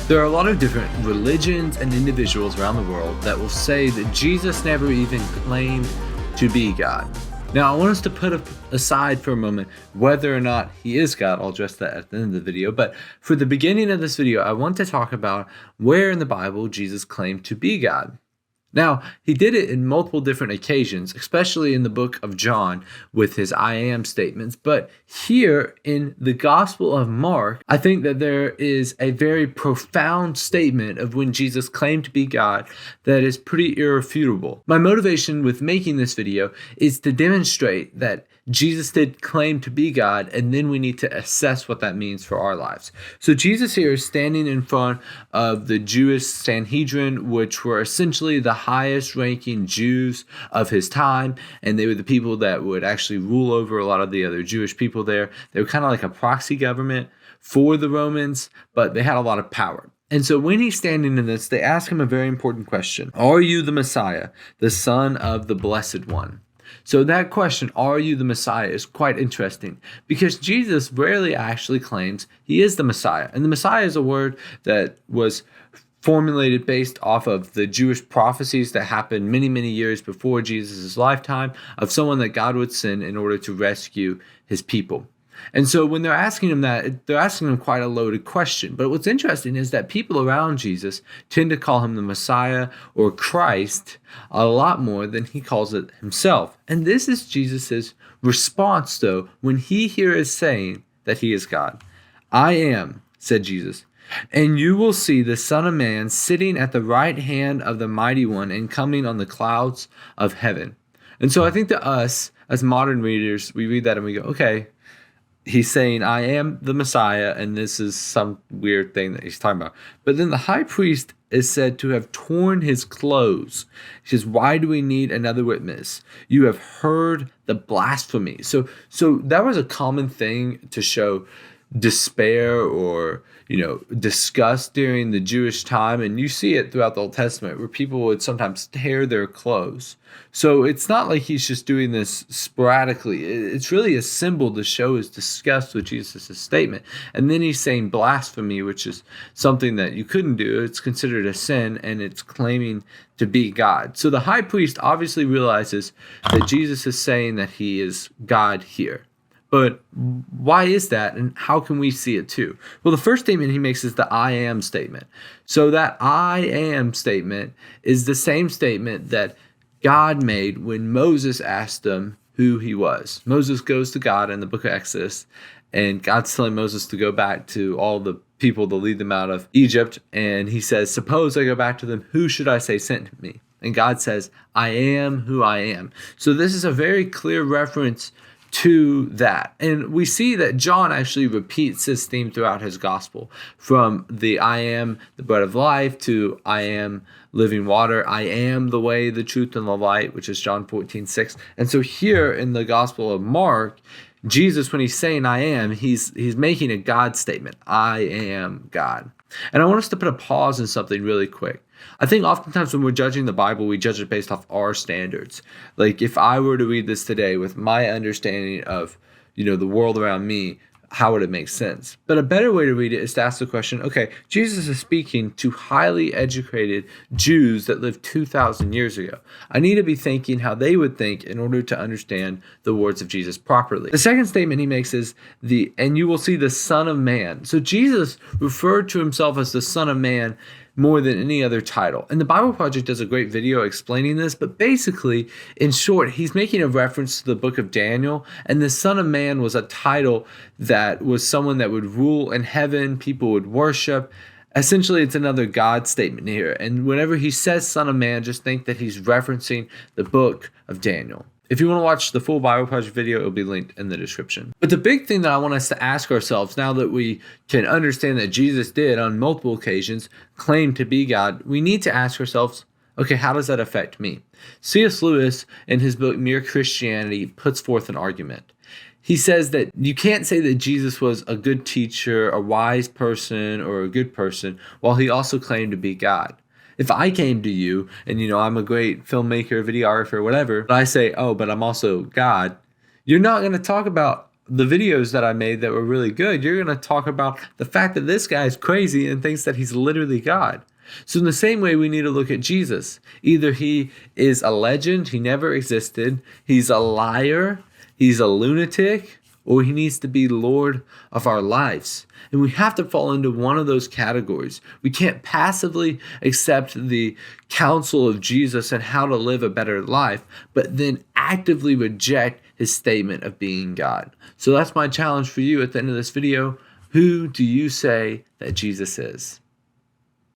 There are a lot of different religions and individuals around the world that will say that Jesus never even claimed to be God. Now, I want us to put aside for a moment whether or not he is God. I'll address that at the end of the video. But for the beginning of this video, I want to talk about where in the Bible Jesus claimed to be God. Now, he did it in multiple different occasions, especially in the book of John with his I am statements. But here in the Gospel of Mark, I think that there is a very profound statement of when Jesus claimed to be God that is pretty irrefutable. My motivation with making this video is to demonstrate that Jesus did claim to be God, and then we need to assess what that means for our lives. So Jesus here is standing in front of the Jewish Sanhedrin, which were essentially the highest ranking Jews of his time, and they were the people that would actually rule over a lot of the other Jewish people there. They were kind of like a proxy government for the Romans, but they had a lot of power. And so when he's standing in this, they ask him a very important question. Are you the Messiah, the Son of the Blessed One? So that question, are you the Messiah, is quite interesting because Jesus rarely actually claims he is the Messiah. And the Messiah is a word that was formulated based off of the Jewish prophecies that happened many, many years before Jesus' lifetime of someone that God would send in order to rescue his people. And so when they're asking him that, they're asking him quite a loaded question. But what's interesting is that people around Jesus tend to call him the Messiah or Christ a lot more than he calls it himself. And this is Jesus's response, though, when he here is saying that he is God. I am, said Jesus, and you will see the Son of Man sitting at the right hand of the Mighty One and coming on the clouds of heaven. And so I think to us, as modern readers, we read that and we go, okay, he's saying, I am the Messiah, and this is some weird thing that he's talking about. But then the high priest is said to have torn his clothes. He says, why do we need another witness? You have heard the blasphemy. So that was a common thing to show despair or disgust during the Jewish time, and you see it throughout the Old Testament where people would sometimes tear their clothes. So it's not like he's just doing this sporadically. It's really a symbol to show his disgust with Jesus' statement. And then he's saying blasphemy, which is something that you couldn't do. It's considered a sin, and it's claiming to be God. So the high priest obviously realizes that Jesus is saying that he is God here. But why is that, and how can we see it too? Well, the first statement he makes is the I am statement. So that I am statement is the same statement that God made when Moses asked him who he was. Moses goes to God in the book of Exodus, and God's telling Moses to go back to all the people to lead them out of Egypt. And he says, suppose I go back to them, who should I say sent me? And God says, I am who I am. So this is a very clear reference to that. And we see that John actually repeats this theme throughout his gospel, from the I am the bread of life to I am living water. I am the way, the truth, and the light, which is John 14:6. And so here in the Gospel of Mark, Jesus, when he's saying I am, he's making a God statement. I am God. And I want us to put a pause in something really quick. I think oftentimes when we're judging the Bible, we judge it based off our standards. Like if I were to read this today with my understanding of, the world around me, how would it make sense? But a better way to read it is to ask the question, okay, Jesus is speaking to highly educated Jews that lived 2,000 years ago. I need to be thinking how they would think in order to understand the words of Jesus properly. The second statement he makes is and you will see the Son of Man. So Jesus referred to himself as the Son of Man more than any other title. And the Bible Project does a great video explaining this, but basically, in short, he's making a reference to the book of Daniel, and the Son of Man was a title that was someone that would rule in heaven, people would worship. Essentially, it's another God statement here. And whenever he says Son of Man, just think that he's referencing the book of Daniel. If you want to watch the full Bible Project video, it'll be linked in the description. But the big thing that I want us to ask ourselves, now that we can understand that Jesus did on multiple occasions claim to be God, we need to ask ourselves, okay, how does that affect me? C.S. Lewis, in his book Mere Christianity, puts forth an argument. He says that you can't say that Jesus was a good teacher, a wise person, or a good person, while he also claimed to be God. If I came to you and, I'm a great filmmaker, videographer, whatever, but I say, oh, but I'm also God, You're not going to talk about the videos that I made that were really good. You're going to talk about the fact that this guy is crazy and thinks that he's literally God. So in the same way, we need to look at Jesus. Either he is a legend, he never existed, he's a liar, he's a lunatic, or he needs to be Lord of our lives. And we have to fall into one of those categories. We can't passively accept the counsel of Jesus and how to live a better life, but then actively reject his statement of being God. So that's my challenge for you at the end of this video. Who do you say that Jesus is?